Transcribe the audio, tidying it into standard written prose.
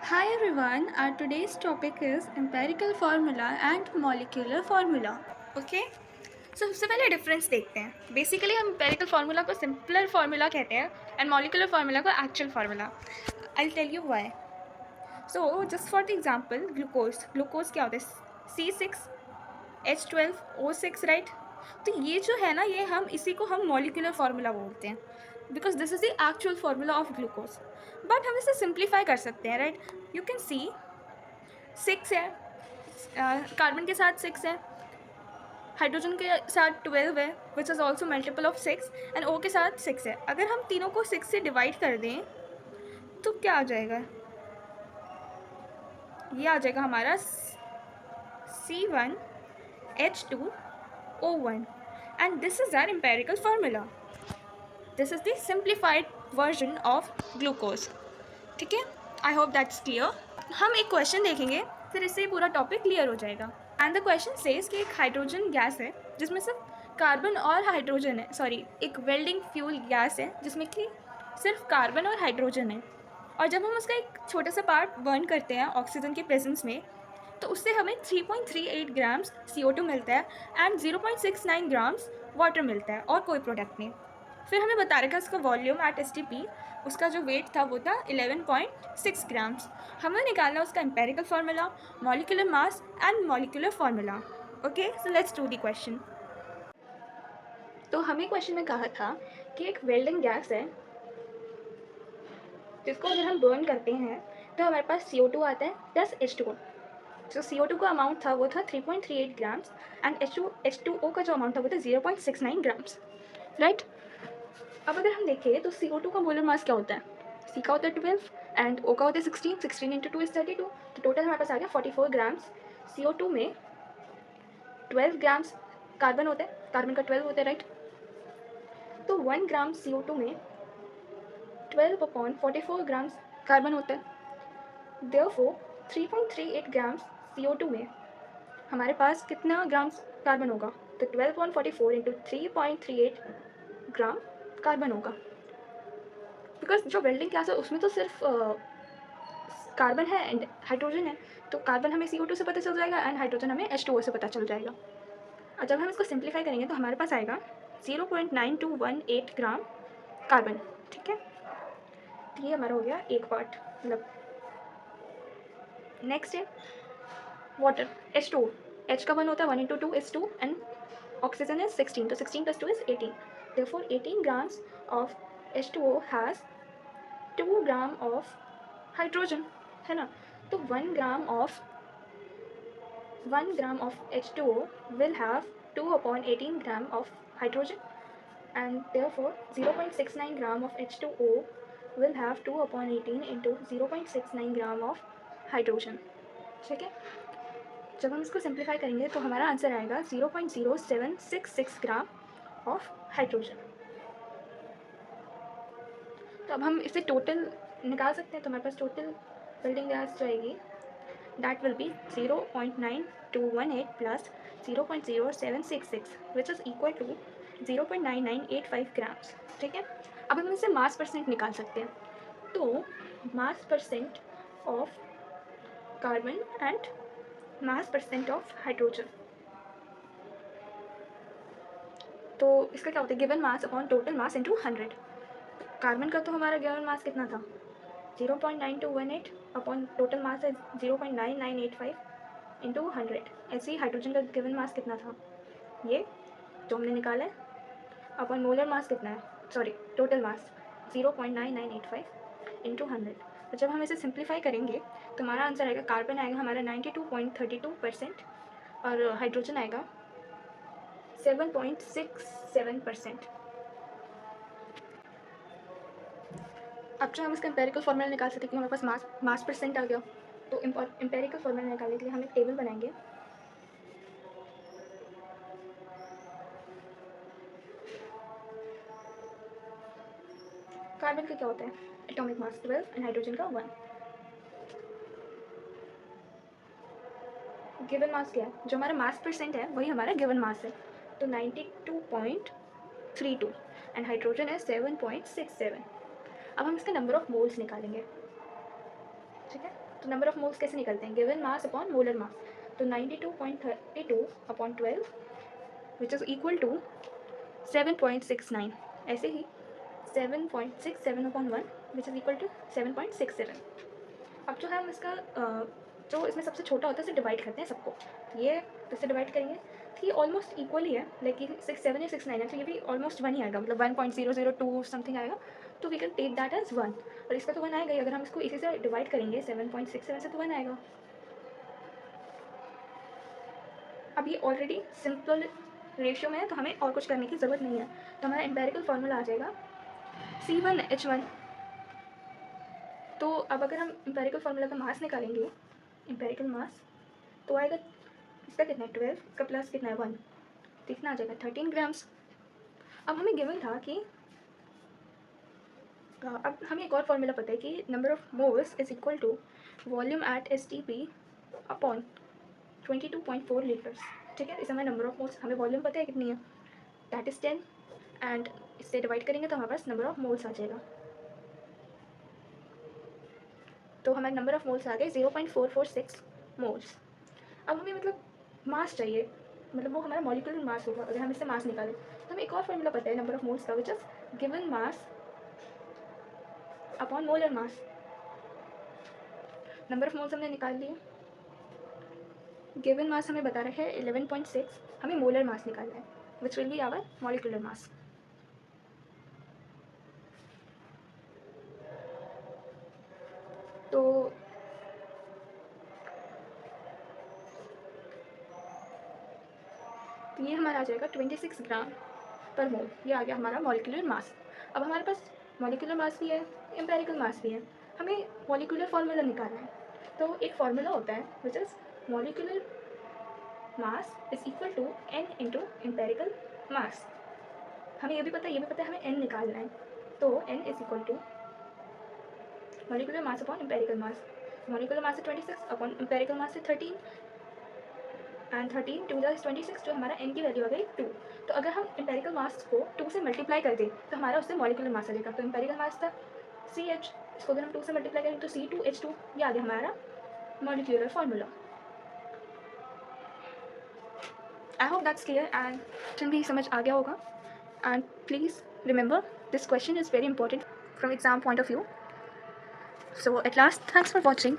Hi everyone, our today's topic is empirical formula and molecular formula. Okay? So सबसे पहले difference देखते हैं. Basically हम empirical formula को सिंपलर फार्मूला कहते हैं एंड molecular formula को actual formula. I'll tell you why. So just for the example, glucose क्या होता है? C6H12O6, right? तो ये जो है ना, ये हम इसी को हम मॉलिकुलर फार्मूला बोलते हैं because this is the actual formula of glucose. But हम इसे सिंप्लीफाई कर सकते हैं, राइट? यू कैन सी 6 है, कार्बन के साथ 6 है, हाइड्रोजन के साथ 12 है which is also multiple of 6, and ओ के साथ 6 है. अगर हम तीनों को 6 से डिवाइड कर दें तो क्या आ जाएगा? ये आ जाएगा हमारा C1H2O1, and this is our empirical formula. This is the simplified version of glucose. ठीक है, आई होप दैट्स क्लियर. हम एक क्वेश्चन देखेंगे, फिर इससे ही पूरा टॉपिक क्लियर हो जाएगा. एंड द क्वेश्चन सेज कि एक हाइड्रोजन गैस है जिसमें सिर्फ कार्बन और हाइड्रोजन है, सॉरी एक वेल्डिंग फ्यूल गैस है जिसमें कि सिर्फ कार्बन और हाइड्रोजन है. और जब हम उसका एक छोटा सा पार्ट बर्न करते हैं ऑक्सीजन के प्रेजेंस में, तो उससे हमें 3.38 ग्राम्स CO2 मिलता है एंड 0.69 ग्राम्स वाटर मिलता है और कोई प्रोडक्ट नहीं. फिर हमें बता रखा उसका वॉल्यूम एट STP, उसका जो वेट था वो था 11.6 ग्राम्स. हमें निकालना उसका empirical formula, molecular mass and molecular formula. Okay, so let's do the question. तो हमें क्वेश्चन में कहा था कि एक वेल्डिंग गैस है जिसको अगर हम बर्न करते हैं तो हमारे पास CO2 आता है प्लस H2O. जो CO2 का अमाउंट था वो था 3.38 ग्राम्स एंड H2O का जो अमाउंट था वो था 0.69 ग्राम्स, राइट? अब अगर हम देखें तो CO2 का मोलर मास क्या होता है? C का होता है 12 एंड O का होता है 16. 16 इंटू 2 इज 32. तो टोटल हमारे पास आ गया 44 ग्राम्स. CO2 में 12 ग्राम्स कार्बन होता है, कार्बन का 12 होता है, राइट? तो 1 ग्राम CO2 में 12/44 ग्राम्स कार्बन होता है. देयरफॉर 3.38 ग्राम्स CO2 में हमारे पास कितना ग्राम्स कार्बन होगा? तो 12.44 इंटू 3.38 ग्राम कार्बन होगा. बिकॉज जो वेल्डिंग गैस है उसमें तो सिर्फ कार्बन है एंड हाइड्रोजन है, तो कार्बन हमें CO2 से पता चल जाएगा एंड हाइड्रोजन हमें H2O से पता चल जाएगा. और जब हम इसको सिंप्लीफाई करेंगे तो हमारे पास आएगा 0.9218 ग्राम कार्बन. ठीक है, तो ये हमारा हो गया एक पार्ट. मतलब नेक्स्ट है वाटर, H2O. H का 1 होता है, 1 into 2 is 2 and oxygen is 16, तो 16 plus 2 is 18. Therefore 18 grams of H2O has 2 gram of hydrogen, है ना? तो 1 gram of H2O will have 2/18 gram of hydrogen and therefore 0.69 gram of H2O will have 2/18 into 0.69 gram of hydrogen. ठीक है, जब हम इसको simplify करेंगे तो हमारा आंसर आएगा 0.0766 ग्राम ऑफ हाइड्रोजन. तो अब हम इसे टोटल निकाल सकते हैं, तो हमारे पास टोटल बिल्डिंग गैस जो आएगी that will be 0.9218 plus 0.0766 which is equal to 0.9985 grams. ठीक है, अब हम इसे मास परसेंट निकाल सकते हैं. तो मास percent of carbon and mass percent of hydrogen. तो इसका क्या होता है? Given mass upon total mass into 100. Carbon का तो हमारा गिवन मास कितना था? 0.9218 अपॉन टोटल मास है 0.9985 इंटू 100. ऐसे ही हाइड्रोजन का गिवन मास कितना था? ये जो हमने निकाला है अपॉन मोलर मास कितना है, सॉरी टोटल मास 0.9985 इंटू 100. तो जब हम इसे सिंप्लीफाई करेंगे तो हमारा आंसर आएगा, कार्बन आएगा हमारा 92.32% और हाइड्रोजन आएगा 7.67%. अब जो हम इसका एम्पेरिकल फॉर्मूला निकाल सकते हैं कि हमारे पास मास परसेंट आ गया, तो एम्पेरिकल फॉर्मूला निकालने के लिए हम एक टेबल बनाएंगे. कार्बन का क्या होता है? एटॉमिक मास 12 एंड हाइड्रोजन का 1. गिवन मास क्या है? जो हमारा मास परसेंट है वही हमारा गिवन मास है, तो 92.32 एंड हाइड्रोजन है 7.67. अब हम इसका नंबर ऑफ मोल्स निकालेंगे. ठीक है, तो नंबर ऑफ मोल्स कैसे निकलते हैं, given mass upon molar mass, तो 92.32 upon 12 which is equal to 7.69, ऐसे ही 7.67 upon 1 which is equal to 7.67। अब जो है हम इसका जो इसमें सबसे छोटा होता है उसे डिवाइड करते हैं सबको, तो ये इससे डिवाइड करेंगे तो ये ऑलमोस्ट इक्वल ही है, लेकिन 6.7 या 6.9 है, तो ये भी ऑलमोस्ट 1 ही आएगा, मतलब 1.002 समथिंग आएगा, तो we can take that as 1, और इसका तो 1 आएगा ही, अगर हम इसको इसी से डिवाइड करेंगे 7.67 से तो 1 आएगा। अब ये ऑलरेडी सिंपल रेशियो में है, तो हमें और कुछ करने की ज़रूरत नहीं है, तो हमारा एम्पेरिकल फार्मूला आ जाएगा C1H1। तो अब अगर हम एम्पेरिकल फार्मूला का मास निकालेंगे, एम्पेरिकल मास, तो आएगा इसका कितना है 12, इसका प्लस कितना है 1, तो कितना आ जाएगा 13 ग्राम्स। अब हमें गिवन था कि अब हमें एक और फार्मूला पता है कि number of moles is equal to volume at STP upon 22.4 litres. ठीक है, इस हमें नंबर ऑफ मोल्स, हमें वॉल्यूम पता है कितनी है, दैट इज़ 10, एंड इससे डिवाइड करेंगे तो हमारे पास नंबर ऑफ मोल्स आ जाएगा, तो हमारे नंबर ऑफ मोल्स आ गए 0.446 मोल्स। अब हमें मतलब मास चाहिए, मतलब वो हमारा मॉलिक्यूलर मास होगा, अगर हम इससे मास निकालें तो हमें एक और फार्मूला पता है नंबर ऑफ मोल्स का, which is given mass upon molar mass. Number of moles हमने निकाल लिए, गिवन मास हमें बता रखा है 11.6, हमें मोलर मास निकालना है, which will be our molecular mass. तो ये हमारा आ जाएगा 26 ग्राम पर मोल, ये आ गया हमारा मॉलिक्यूलर मास। अब हमारे पास मॉलिक्यूलर मास भी है, एम्पेरिकल मास भी है, हमें मॉलिक्यूलर फार्मूला निकालना है, तो एक फार्मूला होता है which is molecular mass is equal to n into empirical mass. हमें ये भी पता है हमें n निकालना है, तो n is equal to molecular mass upon empirical mass. Molecular mass है 26 अपॉन एम्पेरिकल मास है 13, एंड 13 2 + 26, जो हमारा n की वैल्यू आ गई 2। तो अगर हम एम्पेरिकल मास को 2 से मल्टीप्लाई कर दें तो हमारा उससे मॉलिक्यूलर मास आ जाएगा, तो एम्पेरिकल मास था CH, इसको अगर हम 2 से मल्टीप्लाई करें तो C2H2, ये आ गया हमारा molecular formula. I hope that's clear and तुम भी समझ आ गया होगा, and please remember this question is very important from exam point of view. So at last, thanks for watching.